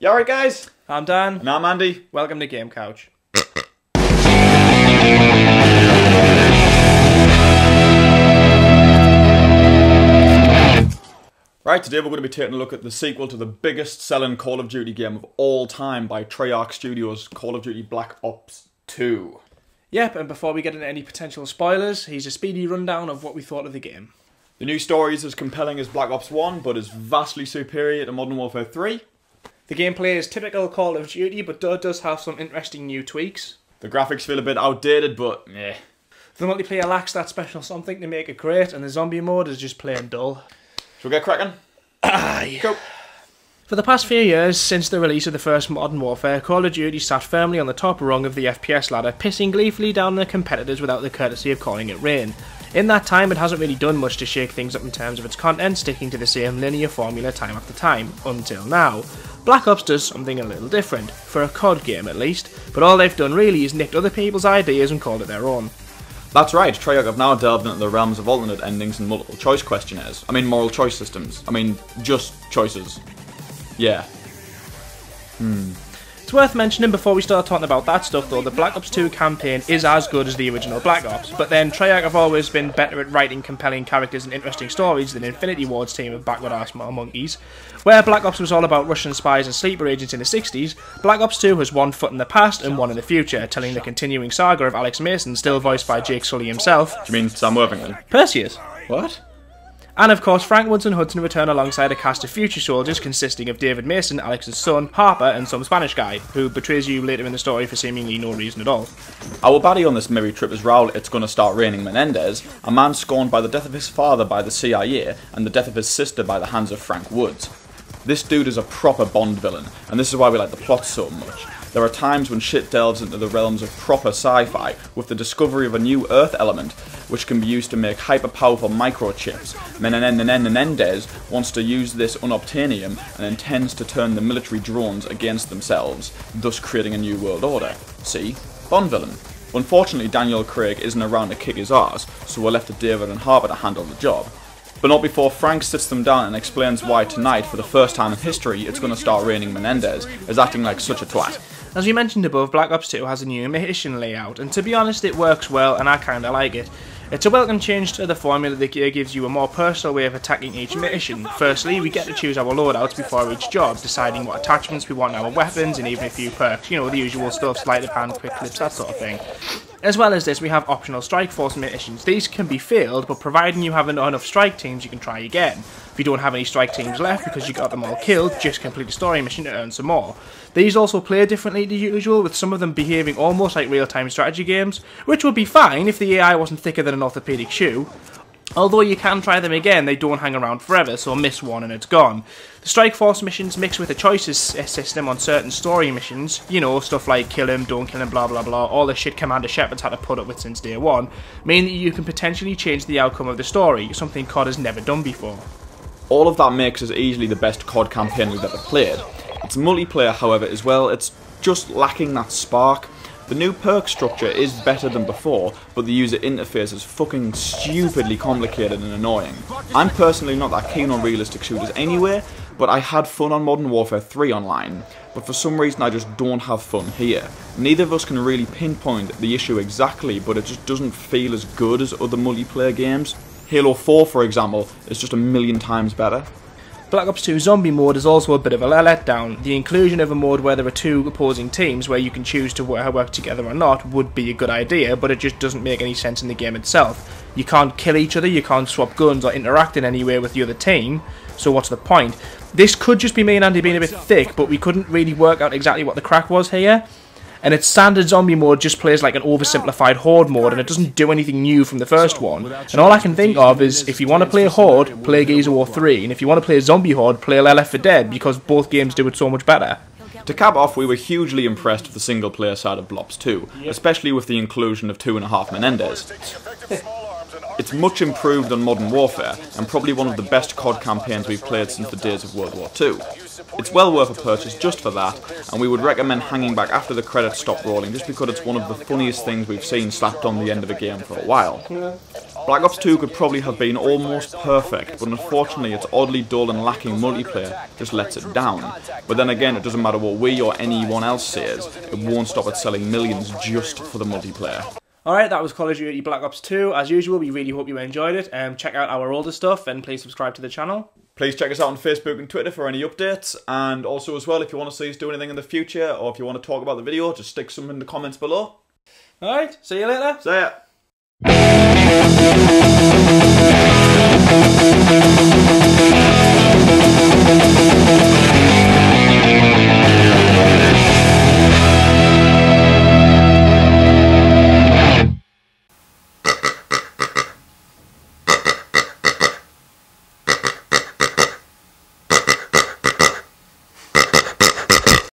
You alright, guys? I'm Dan. And I'm Andy. Welcome to Game Couch. Right, today we're going to be taking a look at the sequel to the biggest selling Call of Duty game of all time by Treyarch Studios, Call of Duty Black Ops 2. Yep, and before we get into any potential spoilers, here's a speedy rundown of what we thought of the game. The new story is as compelling as Black Ops 1, but is vastly superior to Modern Warfare 3. The gameplay is typical Call of Duty, but does have some interesting new tweaks. The graphics feel a bit outdated, but eh. The multiplayer lacks that special something to make it great, and the zombie mode is just plain dull. Shall we get cracking? Aye. Go! For the past few years, since the release of the first Modern Warfare, Call of Duty sat firmly on the top rung of the FPS ladder, pissing gleefully down their competitors without the courtesy of calling it rain. In that time, it hasn't really done much to shake things up in terms of its content, sticking to the same linear formula time after time, until now. Black Ops does something a little different, for a COD game at least, but all they've done really is nicked other people's ideas and called it their own. That's right, Treyarch have now delved into the realms of alternate endings and multiple choice questionnaires. Moral choice systems. Just choices. Yeah. It's worth mentioning before we start talking about that stuff though, the Black Ops 2 campaign is as good as the original Black Ops, but then Treyarch have always been better at writing compelling characters and interesting stories than Infinity Ward's team of backward ass monkeys. Where Black Ops was all about Russian spies and sleeper agents in the 60s, Black Ops 2 has one foot in the past and one in the future, telling the continuing saga of Alex Mason, still voiced by Jake Sully himself. Do you mean Sam Worthington? Perseus. What? And of course, Frank Woods and Hudson return alongside a cast of future soldiers consisting of David Mason, Alex's son, Harper, and some Spanish guy, who betrays you later in the story for seemingly no reason at all. Our baddie on this merry trip is Raul It's Gonna Start Raining Menendez, a man scorned by the death of his father by the CIA and the death of his sister by the hands of Frank Woods. This dude is a proper Bond villain, and this is why we like the plot so much. There are times when shit delves into the realms of proper sci-fi, with the discovery of a new Earth element, which can be used to make hyper-powerful microchips. Menendez wants to use this unobtainium and intends to turn the military drones against themselves, thus creating a new world order. See? Bond villain. Unfortunately, Daniel Craig isn't around to kick his arse, so we're left to David and Harper to handle the job. But not before Frank sits them down and explains why tonight, for the first time in history, It's Gonna Start Raining Menendez is acting like such a twat. As we mentioned above, Black Ops 2 has a new mission layout, and to be honest it works well and I kinda like it. It's a welcome change to the formula that gives you a more personal way of attacking each mission. Firstly, we get to choose our loadouts before each job, deciding what attachments we want in our weapons and even a few perks, you know, the usual stuff, sleight of hand, quick clips, that sort of thing. As well as this, we have optional strike force missions. These can be failed, but providing you have enough strike teams, you can try again. If you don't have any strike teams left because you got them all killed, just complete a story mission to earn some more. These also play differently to usual, with some of them behaving almost like real-time strategy games, which would be fine if the AI wasn't thicker than an orthopedic shoe. Although you can try them again, they don't hang around forever, so miss one and it's gone. The Strike Force missions mixed with a choices system on certain story missions, you know, stuff like kill him, don't kill him, blah blah blah, all the shit Commander Shepard's had to put up with since day one, mean that you can potentially change the outcome of the story, something COD has never done before. All of that makes us easily the best COD campaign we've ever played. Its multiplayer, however, as well, it's just lacking that spark. The new perk structure is better than before, but the user interface is fucking stupidly complicated and annoying. I'm personally not that keen on realistic shooters anyway, but I had fun on Modern Warfare 3 online, but for some reason I just don't have fun here. Neither of us can really pinpoint the issue exactly, but it just doesn't feel as good as other multiplayer games. Halo 4, for example, is just a million times better. Black Ops 2 Zombie mode is also a bit of a letdown. The inclusion of a mode where there are two opposing teams where you can choose to work together or not would be a good idea, but it just doesn't make any sense in the game itself. You can't kill each other, you can't swap guns or interact in any way with the other team, so what's the point? This could just be me and Andy being a bit thick, but we couldn't really work out exactly what the crack was here. And its standard zombie mode just plays like an oversimplified horde mode, and it doesn't do anything new from the first one. And all I can think of is, if you want to play Horde, play Gears of War 3, and if you want to play Zombie Horde, play Left 4 Dead, because both games do it so much better. To cap off, we were hugely impressed with the single player side of Black Ops 2, especially with the inclusion of 2.5 Menendez. It's much improved on Modern Warfare, and probably one of the best COD campaigns we've played since the days of World War II. It's well worth a purchase just for that, and we would recommend hanging back after the credits stop rolling just because it's one of the funniest things we've seen slapped on the end of a game for a while. Black Ops 2 could probably have been almost perfect, but unfortunately its oddly dull and lacking multiplayer just lets it down. But then again, it doesn't matter what we or anyone else says, it won't stop it selling millions just for the multiplayer. Alright, that was Call of Duty Black Ops 2. As usual, we really hope you enjoyed it. Check out our older stuff and please subscribe to the channel. Please check us out on Facebook and Twitter for any updates, and also as well, if you want to see us do anything in the future, or if you want to talk about the video, just stick some in the comments below. Alright, see you later. See ya.